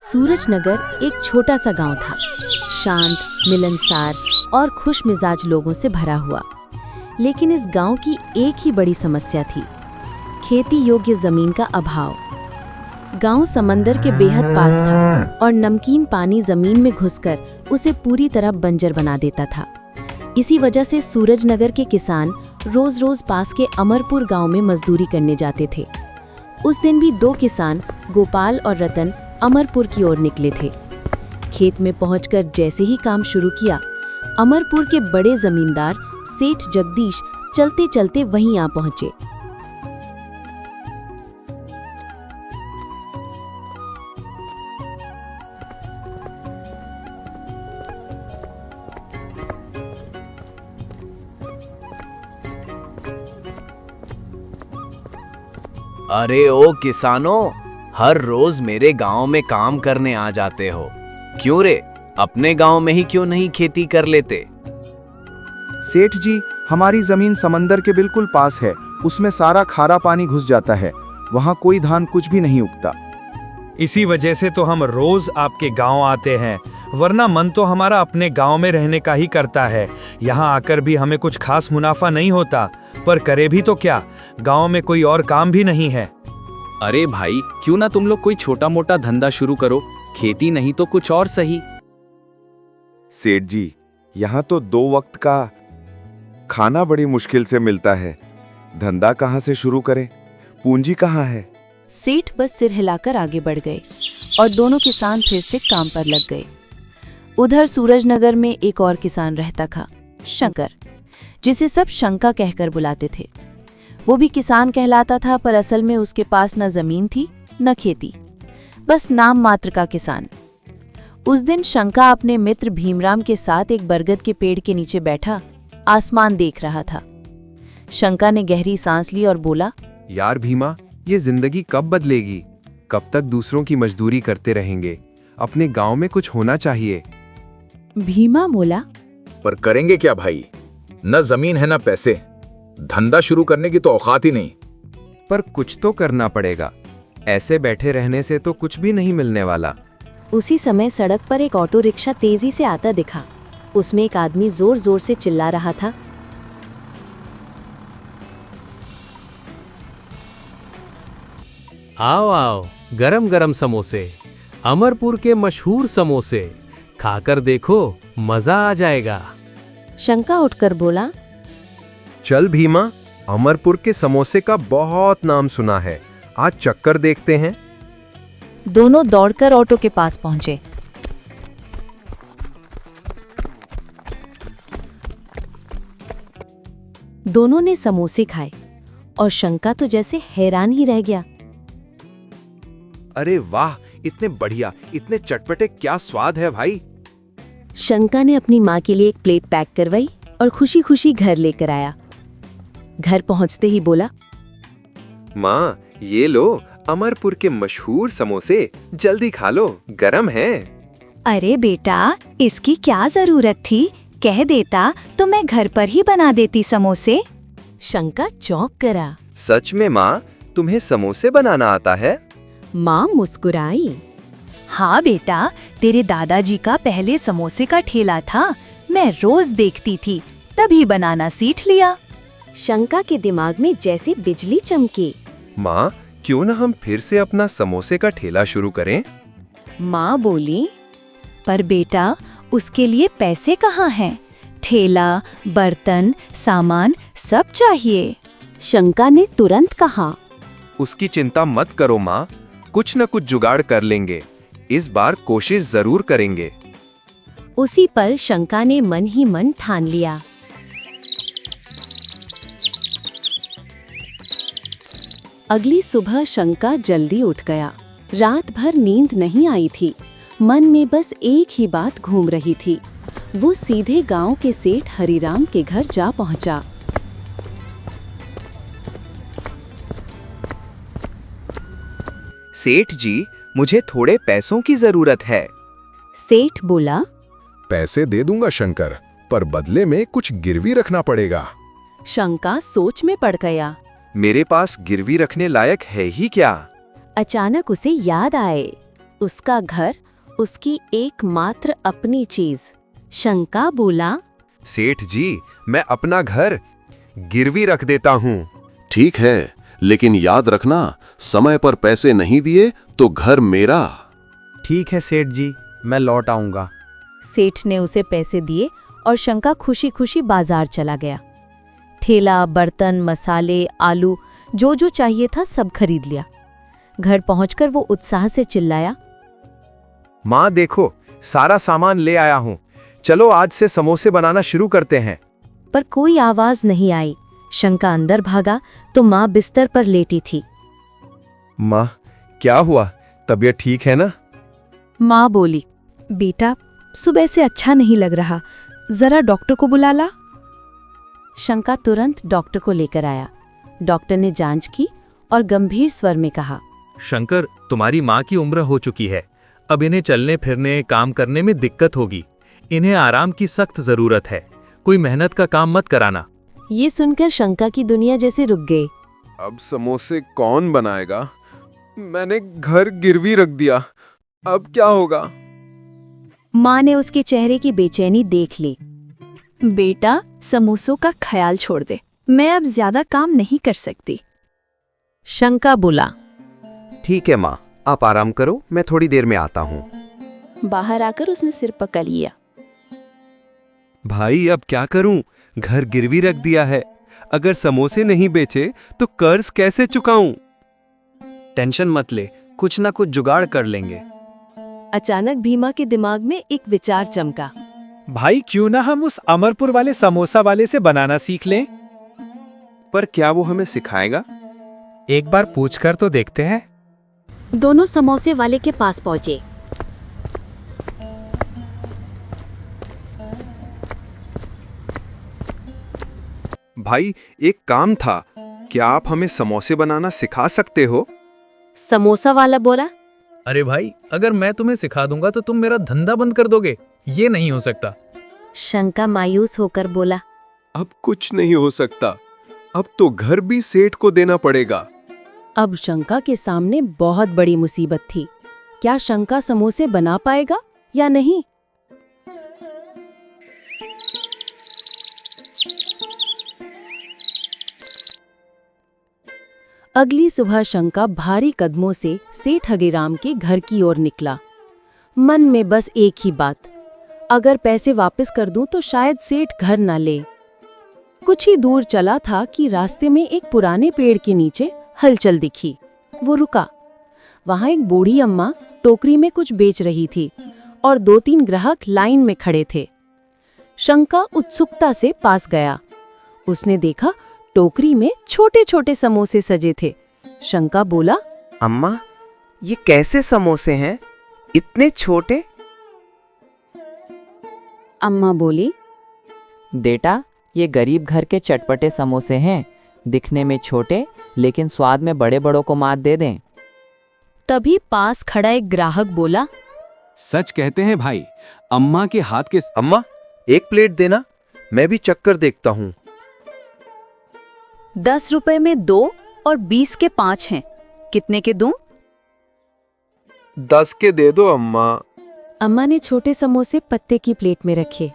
सूरजनगर एक छोटा सा गांव था, शांत, मिलनसार और खुश मिजाज लोगों से भरा हुआ। लेकिन इस गांव की एक ही बड़ी समस्या थी, खेती योग्य जमीन का अभाव। गांव समंदर के बेहद पास था और नमकीन पानी जमीन में घुसकर उसे पूरी तरह बंजर बना देता था। इसी वजह से सूरजनगर के किसान रोज रोज पास के अमरपुर गांव में मजदूरी करने जाते थे। उस दिन भी दो किसान, गोपाल और रतन, अमरपुर की ओर निकले थे। खेत में पहुंचकर जैसे ही काम शुरू किया, अमरपुर के बड़े जमींदार सेठ जगदीश चलते चलते वहीं आ पहुंचे। अरे ओ किसानों, हर रोज मेरे गांव में काम करने आ जाते हो, क्यों रे? अपने गांव में ही क्यों नहीं खेती कर लेते? सेठ जी, हमारी जमीन समंदर के बिल्कुल पास है, उसमें सारा खारा पानी घुस जाता है, वहाँ कोई धान कुछ भी नहीं उगता। इसी वजह से तो हम रोज आपके गांव आते हैं, वरना मन तो हमारा अपने गांव में रहने का ही करता है। यहाँ आकर भी हमें कुछ खास मुनाफा नहीं होता, पर करे भी तो क्या, गांव में कोई और काम भी नहीं है। अरे भाई, क्यों ना तुम लोग कोई छोटा मोटा धंधा शुरू करो, खेती नहीं तो कुछ और सही। सेठ जी, यहाँ तो 2 वक्त का खाना बड़ी मुश्किल से मिलता है, धंधा कहाँ से शुरू करें, पूंजी कहाँ है? सेठ बस सिर हिलाकर आगे बढ़ गए और दोनों किसान फिर से काम पर लग गए। उधर सूरजनगर में एक और किसान रहता था, शंकर, जिसे सब शंका कहकर बुलाते थे। वो भी किसान कहलाता था, पर असल में उसके पास न जमीन थी न खेती, बस नाम मात्र का किसान। उस दिन शंका अपने मित्र भीमराम के साथ एक बरगद के पेड़ के नीचे बैठा आसमान देख रहा था। शंका ने गहरी सांस ली और बोला, यार भीमा, ये जिंदगी कब बदलेगी? कब तक दूसरों की मजदूरी करते रहेंगे? अपने गांव में कुछ होना चाहिए। भीमा बोला, पर करेंगे क्या भाई? न जमीन है न पैसे, धंधा शुरू करने की तो औकात ही नहीं। पर कुछ तो करना पड़ेगा, ऐसे बैठे रहने से तो कुछ भी नहीं मिलने वाला। उसी समय सड़क पर एक ऑटो रिक्शा तेजी से आता दिखा। उसमें एक आदमी जोर जोर से चिल्ला रहा था, आओ आओ, गरम गरम समोसे, अमरपुर के मशहूर समोसे, खाकर देखो, मजा आ जाएगा। शंका उठकर बोला, चल भीमा, अमरपुर के समोसे का बहुत नाम सुना है, आज चक्कर देखते हैं। दोनों दौड़कर ऑटो के पास पहुंचे। दोनों ने समोसे खाए और शंका तो जैसे हैरान ही रह गया। अरे वाह, इतने बढ़िया, इतने चटपटे, क्या स्वाद है भाई। शंका ने अपनी माँ के लिए एक प्लेट पैक करवाई और खुशी खुशी घर लेकर आया। घर पहुंचते ही बोला, माँ, ये लो अमरपुर के मशहूर समोसे, जल्दी खा लो, गरम हैं। अरे बेटा, इसकी क्या जरूरत थी? कह देता तो मैं घर पर ही बना देती समोसे। शंका चौंक करा। सच में माँ, तुम्हें समोसे बनाना आता है? माँ मुस्कुराई। हाँ बेटा, तेरे दादाजी का पहले समोसे का ठेला था, मैं रोज देखती थी, तभी बनाना सीख लिया। शंका के दिमाग में जैसे बिजली चमकी। माँ, क्यों ना हम फिर से अपना समोसे का ठेला शुरू करें? माँ बोली, पर बेटा, उसके लिए पैसे कहाँ हैं? ठेला, बर्तन, सामान सब चाहिए। शंका ने तुरंत कहा, उसकी चिंता मत करो माँ, कुछ न कुछ जुगाड़ कर लेंगे, इस बार कोशिश जरूर करेंगे। उसी पल शंका ने मन ही मन ठान लिया। अगली सुबह शंका जल्दी उठ गया। रात भर नींद नहीं आई थी, मन में बस एक ही बात घूम रही थी। वो सीधे गांव के सेठ हरिराम के घर जा पहुंचा। सेठ जी, मुझे थोड़े पैसों की जरूरत है। सेठ बोला, पैसे दे दूंगा शंकर, पर बदले में कुछ गिरवी रखना पड़ेगा। शंका सोच में पड़ गया। मेरे पास गिरवी रखने लायक है ही क्या? अचानक उसे याद आए। उसका घर, उसकी एकमात्र अपनी चीज। शंका बोला, सेठ जी, मैं अपना घर गिरवी रख देता हूँ। ठीक है, लेकिन याद रखना, समय पर पैसे नहीं दिए तो घर मेरा। ठीक है सेठ जी, मैं लौट आऊंगा। सेठ ने उसे पैसे दिए और शंका खुशी खुशी बाजार चला गया। ठेला, बर्तन, मसाले, आलू, जो जो चाहिए था सब खरीद लिया। घर पहुंचकर वो उत्साह से चिल्लाया, माँ देखो, सारा सामान ले आया हूँ। चलो आज से समोसे बनाना शुरू करते हैं। पर कोई आवाज नहीं आई। शंका अंदर भागा तो माँ बिस्तर पर लेटी थी। माँ, क्या हुआ? तबीयत ठीक है ना? माँ बोली, बेटा सुबह से अच्छा नहीं लग रहा, जरा डॉक्टर को बुला ला। शंका तुरंत डॉक्टर को लेकर आया। डॉक्टर ने जांच की और गंभीर स्वर में कहा, शंकर, तुम्हारी माँ की उम्र हो चुकी है। अब इन्हें चलने फिरने, काम करने में दिक्कत होगी। इन्हें आराम की सख्त जरूरत है। कोई मेहनत का काम मत कराना। ये सुनकर शंका की दुनिया जैसे रुक गई। अब समोसे कौन बनाएगा? मैंने घर गिरवी रख दिया, अब क्या होगा? माँ ने उसके चेहरे की बेचैनी देख ली। बेटा, समोसों का ख्याल छोड़ दे, मैं अब ज्यादा काम नहीं कर सकती। शंका बोला, ठीक है माँ, आप आराम करो, मैं थोड़ी देर में आता हूँ। बाहर आकर उसने सिर पकड़ लिया। भाई अब क्या करूं? घर गिरवी रख दिया है। अगर समोसे नहीं बेचे तो कर्ज कैसे चुकाऊं? टेंशन मत ले, कुछ ना कुछ जुगाड़ कर लेंगे। अचानक भीमा के दिमाग में एक विचार चमका। भाई क्यों ना हम उस अमरपुर वाले समोसा वाले से बनाना सीख लें? पर क्या वो हमें सिखाएगा? एक बार पूछकर तो देखते हैं। दोनों समोसे वाले के पास पहुंचे। भाई एक काम था, क्या आप हमें समोसे बनाना सिखा सकते हो? समोसा वाला बोला, अरे भाई, अगर मैं तुम्हें सिखा दूंगा तो तुम मेरा धंधा बंद कर दोगे। ये नहीं हो सकता। शंका मायूस होकर बोला, अब कुछ नहीं हो सकता, अब तो घर भी सेठ को देना पड़ेगा। अब शंका के सामने बहुत बड़ी मुसीबत थी। क्या शंका समोसे बना पाएगा या नहीं? अगली सुबह शंका भारी कदमों से सेठ हगेराम के घर की ओर निकला। मन में बस एक ही बात, अगर पैसे वापस कर दूं तो शायद सेठ घर न ले। कुछ ही दूर चला था कि रास्ते में एक पुराने पेड़ के नीचे हलचल दिखी। वो रुका। वहां एक बूढ़ी अम्मा टोकरी में कुछ बेच रही थी और 2-3 ग्राहक लाइन में खड़े थे। शंका उत्सुकता से पास गया। उसने देखा टोकरी में छोटे छोटे समोसे सजे थे। शंका बोला, अम्मा, ये कैसे समोसे हैं, इतने छोटे? अम्मा बोली, बेटा, ये गरीब घर के चटपटे समोसे हैं, दिखने में छोटे लेकिन स्वाद में बड़े बड़ों को मात दे दें। तभी पास खड़ा एक ग्राहक बोला, सच कहते हैं भाई, अम्मा के हाथ के। अम्मा, एक प्लेट देना, मैं भी चक्कर देखता हूँ। 10 रुपए में 2 और 20 के 5 हैं, कितने के दूं? 10 के दे दो अम्मा। अम्मा ने छोटे समोसे पत्ते की प्लेट में रखे।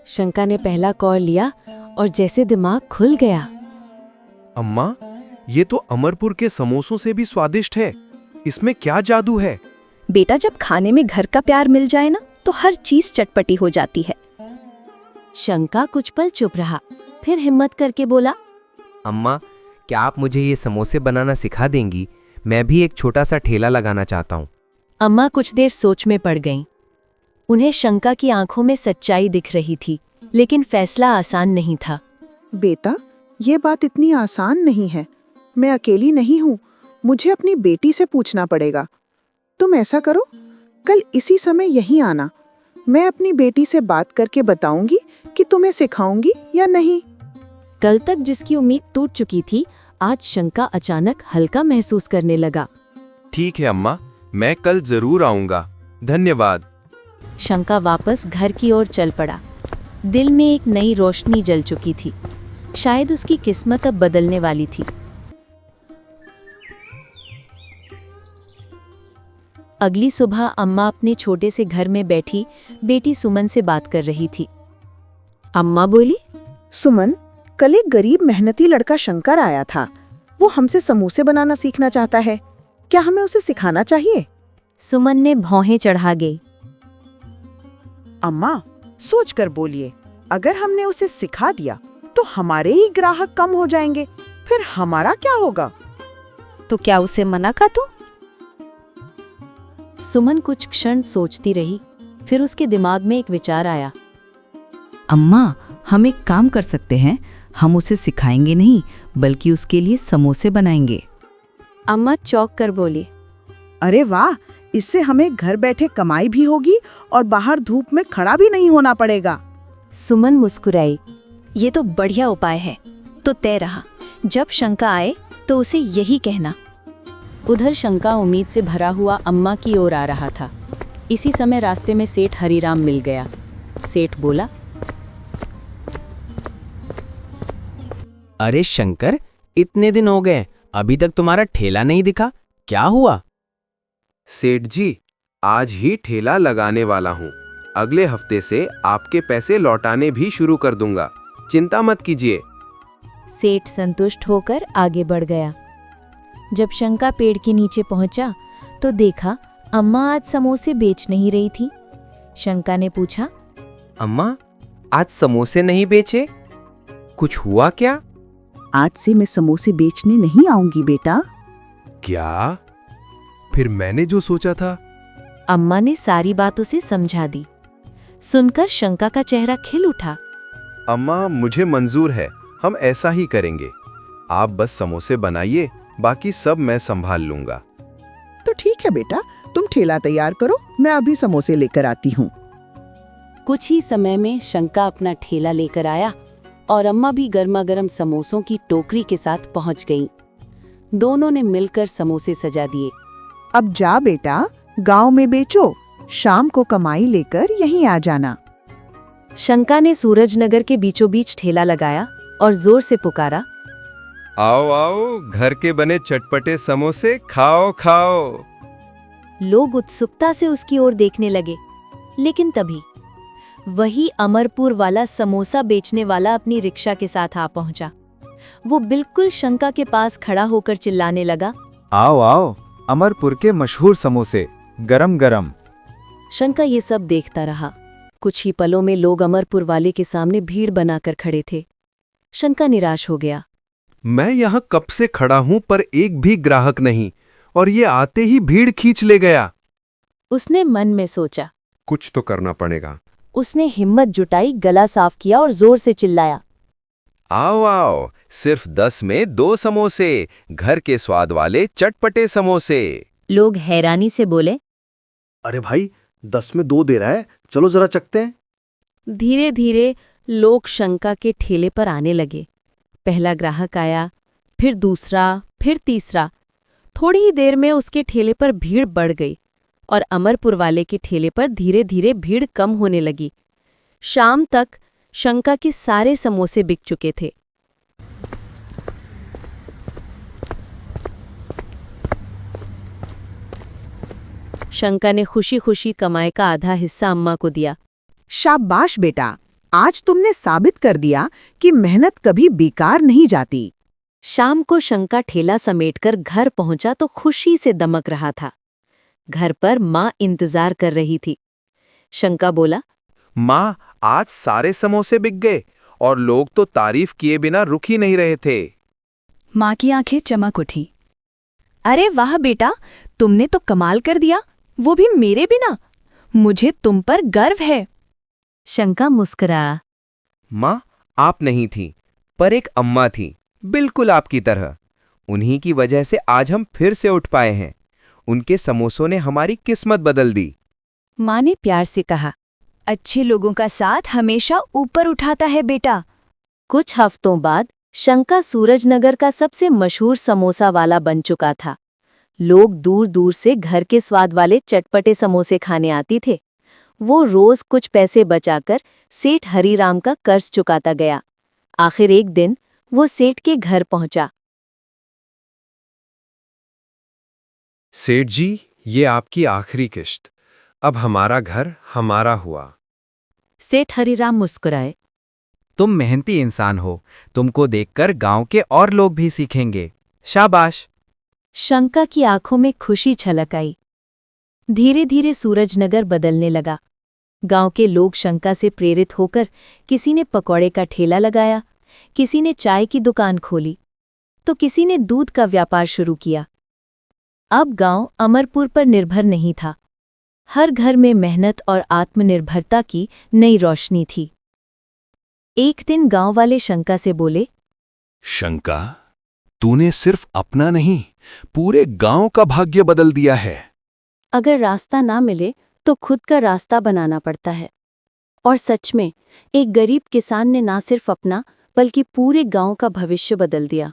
शंका ने पहला कौर लिया और जैसे दिमाग खुल गया। अम्मा, ये तो अमरपुर के समोसों से भी स्वादिष्ट है, इसमें क्या जादू है? बेटा, जब खाने में घर का प्यार मिल जाए ना, तो हर चीज चटपटी हो जाती है। शंका कुछ पल चुप रहा, फिर हिम्मत करके बोला, अम्मा, क्या आप मुझे ये समोसे बनाना सिखा देंगी? मैं भी एक छोटा सा ठेला लगाना चाहता हूँ। अम्मा कुछ देर सोच में पड़ गईं। उन्हें शंका की आंखों में सच्चाई दिख रही थी, लेकिन फैसला आसान नहीं था। बेटा, ये बात इतनी आसान नहीं है। मैं अकेली नहीं हूँ, मुझे अपनी बेटी से पूछना पड़ेगा। तुम ऐसा करो, कल इसी समय यहीं आना। मैं अपनी बेटी से बात करके बताऊंगी कि तुम्हें सिखाऊंगी या नहीं। कल तक जिसकी उम्मीद टूट चुकी थी, आज शंका अचानक हल्का महसूस करने लगा। ठीक है अम्मा, मैं कल जरूर आऊंगा। धन्यवाद। शंका वापस घर की ओर चल पड़ा। दिल में एक नई रोशनी जल चुकी थी। शायद उसकी किस्मत अब बदलने वाली थी। अगली सुबह अम्मा अपने छोटे से घर में बैठी बेटी सुमन से बात कर रही थी। अम्मा बोली, सुमन, कल एक गरीब मेहनती लड़का शंकर आया था। वो हमसे समोसे बनाना सीखना चाहता है। क्या हमें उसे सिखाना चाहिए? सुमन ने भौहें चढ़ा गई। अम्मा, सोच कर बोलिए, अगर हमने उसे सिखा दिया तो हमारे ही ग्राहक कम हो जाएंगे, फिर हमारा क्या होगा? तो क्या उसे मना कर दूं? सुमन कुछ क्षण सोचती रही, फिर उसके दिमाग में एक विचार आया। अम्मा, हम एक काम कर सकते हैं, हम उसे सिखाएंगे नहीं बल्कि उसके लिए समोसे बनाएंगे। अम्मा चौंक कर बोली, अरे वाह, इससे हमें घर बैठे कमाई भी होगी और बाहर धूप में खड़ा भी नहीं होना पड़ेगा। सुमन मुस्कुराई। ये तो बढ़िया उपाय है। तो तय रहा, जब शंका आए तो उसे यही कहना। उधर शंका उम्मीद से भरा हुआ अम्मा की ओर आ रहा था। इसी समय रास्ते में सेठ हरीराम मिल गया। सेठ बोला, अरे शंकर, इतने दिन हो गए, अभी तक तुम्हारा ठेला नहीं दिखा, क्या हुआ? सेठ जी, आज ही ठेला लगाने वाला हूँ। अगले हफ्ते से आपके पैसे लौटाने भी शुरू कर दूंगा, चिंता मत कीजिए। सेठ संतुष्ट होकर आगे बढ़ गया। जब शंका पेड़ के नीचे पहुंचा तो देखा अम्मा आज समोसे बेच नहीं रही थी। शंका ने पूछा, अम्मा, आज समोसे नहीं बेचे? कुछ हुआ क्या? आज से मैं समोसे बेचने नहीं आऊंगी बेटा। क्या? फिर मैंने जो सोचा था। अम्मा ने सारी बात उसे समझा दी। सुनकर शंका का चेहरा खिल उठा। अम्मा, मुझे मंजूर है, हम ऐसा ही करेंगे। आप बस समोसे बनाइए, बाकी सब मैं संभाल लूंगा। तो ठीक है बेटा, तुम ठेला तैयार करो, मैं अभी समोसे लेकर आती हूँ। कुछ ही समय में शंका अपना ठेला लेकर आया और अम्मा भी गर्मा गर्म समोसों की टोकरी के साथ पहुंच गईं। दोनों ने मिलकर समोसे सजा दिए। अब जा बेटा, गांव में बेचो, शाम को कमाई लेकर यहीं आ जाना। शंका ने सूरजनगर के बीचों बीच ठेला लगाया और जोर से पुकारा, आओ आओ, घर के बने चटपटे समोसे खाओ खाओ। लोग उत्सुकता से उसकी ओर देखने लगे, लेकिन तभी वही अमरपुर वाला समोसा बेचने वाला अपनी रिक्शा के साथ आ पहुंचा। वो बिल्कुल शंका के पास खड़ा होकर चिल्लाने लगा, आओ आओ, अमरपुर के मशहूर समोसे, गरम गरम। शंका ये सब देखता रहा। कुछ ही पलों में लोग अमरपुर वाले के सामने भीड़ बनाकर खड़े थे। शंका निराश हो गया। मैं यहाँ कब से खड़ा हूँ पर एक भी ग्राहक नहीं, और ये आते ही भीड़ खींच ले गया। उसने मन में सोचा, कुछ तो करना पड़ेगा। उसने हिम्मत जुटाई, गला साफ किया और जोर से चिल्लाया, आओ आओ, सिर्फ 10 में 2 समोसे, घर के स्वाद वाले चटपटे समोसे। लोग हैरानी से बोले, अरे भाई, 10 में 2 दे रहा है, चलो जरा चखते हैं। धीरे धीरे लोग शंका के ठेले पर आने लगे। पहला ग्राहक आया, फिर दूसरा, फिर तीसरा। थोड़ी ही देर में उसके ठेले पर भीड़ बढ़ गई और अमरपुर वाले के ठेले पर धीरे धीरे भीड़ कम होने लगी। शाम तक शंका के सारे समोसे बिक चुके थे। शंका ने खुशी खुशी कमाई का आधा हिस्सा अम्मा को दिया। शाबाश बेटा, आज तुमने साबित कर दिया कि मेहनत कभी बेकार नहीं जाती। शाम को शंका ठेला समेटकर घर पहुंचा तो खुशी से दमक रहा था। घर पर माँ इंतजार कर रही थी। शंका बोला, माँ, आज सारे समोसे बिक गए और लोग तो तारीफ किए बिना रुक ही नहीं रहे थे। माँ की आंखें चमक उठी। अरे वाह बेटा, तुमने तो कमाल कर दिया, वो भी मेरे बिना। मुझे तुम पर गर्व है। शंका मुस्कुराया। माँ, आप नहीं थी, पर एक अम्मा थी, बिल्कुल आपकी तरह। उन्हीं की वजह से आज हम फिर से उठ पाए हैं। उनके समोसों ने हमारी किस्मत बदल दी। माँ ने प्यार से कहा, अच्छे लोगों का साथ हमेशा ऊपर उठाता है बेटा। कुछ हफ्तों बाद शंका सूरजनगर का सबसे मशहूर समोसा वाला बन चुका था। लोग दूर दूर से घर के स्वाद वाले चटपटे समोसे खाने आती थे। वो रोज कुछ पैसे बचाकर सेठ हरीराम का कर्ज चुकाता गया। आखिर एक दिन वो सेठ के घर पहुंचा। सेठ जी, ये आपकी आखिरी किश्त। अब हमारा घर हमारा हुआ। सेठ हरिराम मुस्कुराए। तुम मेहनती इंसान हो, तुमको देखकर गांव के और लोग भी सीखेंगे। शाबाश। शंका की आंखों में खुशी छलक आई। धीरे धीरे सूरजनगर बदलने लगा। गांव के लोग शंका से प्रेरित होकर किसी ने पकौड़े का ठेला लगाया, किसी ने चाय की दुकान खोली, तो किसी ने दूध का व्यापार शुरू किया। अब गांव अमरपुर पर निर्भर नहीं था। हर घर में मेहनत और आत्मनिर्भरता की नई रोशनी थी। एक दिन गांव वाले शंका से बोले, शंका, तूने सिर्फ अपना नहीं, पूरे गांव का भाग्य बदल दिया है। अगर रास्ता ना मिले तो खुद का रास्ता बनाना पड़ता है। और सच में एक गरीब किसान ने ना सिर्फ अपना बल्कि पूरे गांव का भविष्य बदल दिया।